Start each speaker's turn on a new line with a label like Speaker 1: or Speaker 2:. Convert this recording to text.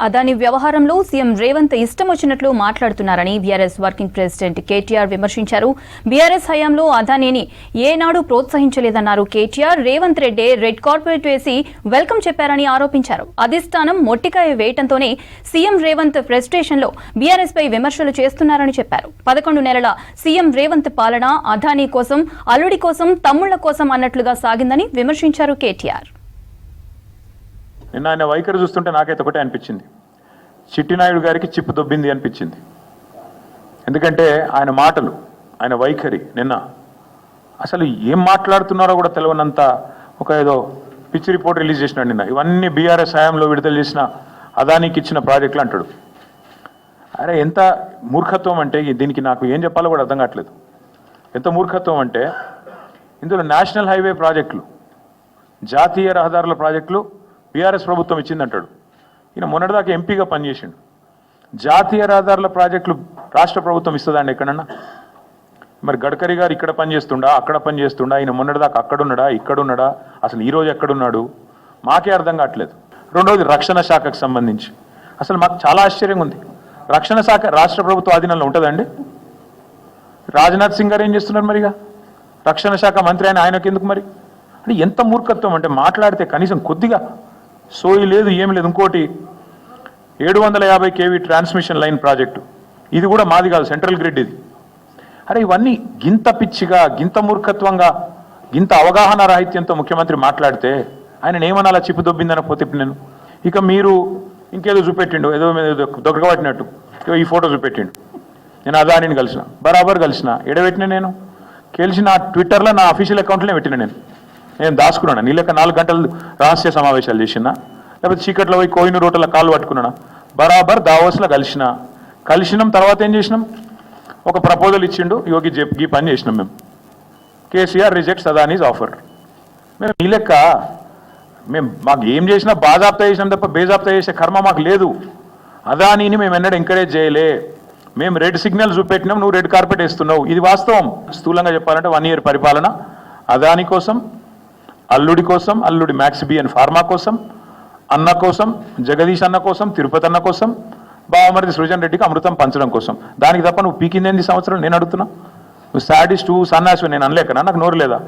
Speaker 1: అదానీ వ్యవహారంలో సీఎం రేవంత్ ఇష్టం వచ్చినట్లు మాట్లాడుతున్నారని బీఆర్ఎస్ వర్కింగ్ ప్రెసిడెంట్ కేటీఆర్ విమర్శించారు. బీఆర్ఎస్ హయాంలో అదానీని ఏనాడు ప్రోత్సహించలేదన్నారు కేటీఆర్. రేవంత్ రెడ్డి రెడ్ కార్పెట్ వేసి వెల్కమ్ చెప్పారని ఆరోపించారు. అధిష్టానం మొట్టికాయ వేయటంతోనే సీఎం రేవంత్ ఫ్రస్ట్రేషన్లో బీఆర్ఎస్ పై విమర్శలు చేస్తున్నారని చెప్పారు. 11 నెలల సీఎం రేవంత్ పాలన అదానీ కోసం, అల్లుడి కోసం, తమ్ముళ్ల కోసం అన్నట్లుగా సాగిందని విమర్శించారు కేటీఆర్.
Speaker 2: నిన్న ఆయన వైఖరి చూస్తుంటే నాకైతే ఒకటే అనిపించింది, చిట్టినాయుడు గారికి చిప్పు దొబ్బింది అనిపించింది. ఎందుకంటే ఆయన మాటలు, ఆయన వైఖరి నిన్న అసలు ఏం మాట్లాడుతున్నారో కూడా తెలియనంత ఒక ఏదో పిచ్చి రిపోర్ట్ రిలీజ్ చేసినాడు నిన్న. ఇవన్నీ బీఆర్ఎస్ హయాంలో విడుదల చేసిన అదానికి ఇచ్చిన ప్రాజెక్టులు అంటాడు. అరే ఎంత మూర్ఖత్వం అంటే దీనికి నాకు ఏం చెప్పాలో కూడా అర్థం కావట్లేదు. ఎంత మూర్ఖత్వం అంటే ఇందులో నేషనల్ హైవే ప్రాజెక్టులు, జాతీయ రహదారుల ప్రాజెక్టులు బీఆర్ఎస్ ప్రభుత్వం ఇచ్చిందంటాడు. ఈయన మొన్నటిదాకా ఎంపీగా పనిచేసిండు. జాతీయ రహదారుల ప్రాజెక్టులు రాష్ట్ర ప్రభుత్వం ఇస్తుందండి ఎక్కడన్నా? మరి గడ్కరీ గారు ఇక్కడ పనిచేస్తుండా, అక్కడ పనిచేస్తుండా? ఈయన మొన్నటిదాకా అక్కడున్నాడా, ఇక్కడున్నాడా? అసలు ఈరోజు ఎక్కడున్నాడు మాకే అర్థం కావట్లేదు. రెండవది రక్షణ శాఖకు సంబంధించి అసలు మాకు చాలా ఆశ్చర్యంగా ఉంది. రక్షణ శాఖ రాష్ట్ర ప్రభుత్వ ఆధీనంలో ఉంటుందండి? రాజ్నాథ్ సింగ్ గారు ఏం చేస్తున్నారు మరిగా? రక్షణ శాఖ మంత్రి ఆయనకి ఎందుకు మరి? అంటే ఎంత మూర్ఖత్వం అంటే మాట్లాడితే కనీసం కొద్దిగా సోయి లేదు, ఏమి లేదు. ఇంకోటి 750 kV ట్రాన్స్మిషన్ లైన్ ప్రాజెక్టు, ఇది కూడా మాది కాదు, సెంట్రల్ గ్రిడ్ ఇది. అరే ఇవన్నీ గింత పిచ్చిగా, గింత మూర్ఖత్వంగా, గింత అవగాహన రాహిత్యంతో ముఖ్యమంత్రి మాట్లాడితే ఆయన ఏమన్నా చిప్పు దొబ్బిందనకపోతే నేను ఇక మీరు ఇంకేదో చూపెట్టిండు, ఏదో దొరకబట్టినట్టు ఈ ఫోటో చూపెట్టిండు. నేను అదానిని కలిసిన, బరాబర్ కలిసిన, ఎడబెట్టిన నేను కలిసిన ట్విట్టర్లో నా అఫీషియల్ అకౌంట్లోనే పెట్టిన. నేను దాచుకున్నాను. నీ లెక్క 4 గంటలు రహస్య సమావేశాలు చేసినా, లేకపోతే చీకట్లో పోయి కోహినూర్ రోడ్ల కాళ్ళు పట్టుకున్నానా? బరాబర్ దావోస్లో కలిసినాం. తర్వాత ఏం చేసినాం? ఒక ప్రపోజల్ ఇచ్చిండు యోగి ఈ పని చేసినాం మేము. KCR rejects Adanis offer. మేము నీ లెక్క మాకు ఏం చేసినా బాజాప్తా చేసినాం తప్ప బేజాప్తా చేసే కర్మ మాకు లేదు. అదానీని మేము ఎన్నడూ ఎంకరేజ్ చేయలే. మేము రెడ్ సిగ్నల్ చూపెట్టినాం, నువ్వు రెడ్ కార్పెట్ వేస్తున్నావు. ఇది వాస్తవం. స్థూలంగా చెప్పాలంటే 1 year పరిపాలన అదానీ కోసం, అల్లుడి కోసం, అల్లుడి మ్యాక్స్ బి అండ్ ఫార్మా కోసం, అన్న కోసం, జగదీష్ అన్న కోసం, తిరుపతి అన్న కోసం, బావమరిది సృజన్ రెడ్డికి అమృతం పంచడం కోసం. దానికి తప్ప నువ్వు పీకిందేంది సంవత్సరం నేను అడుగుతున్నా? నువ్వు సాడిస్టు, సన్నాసి నేను అనలేకనా? నాకు నోరు లేదా?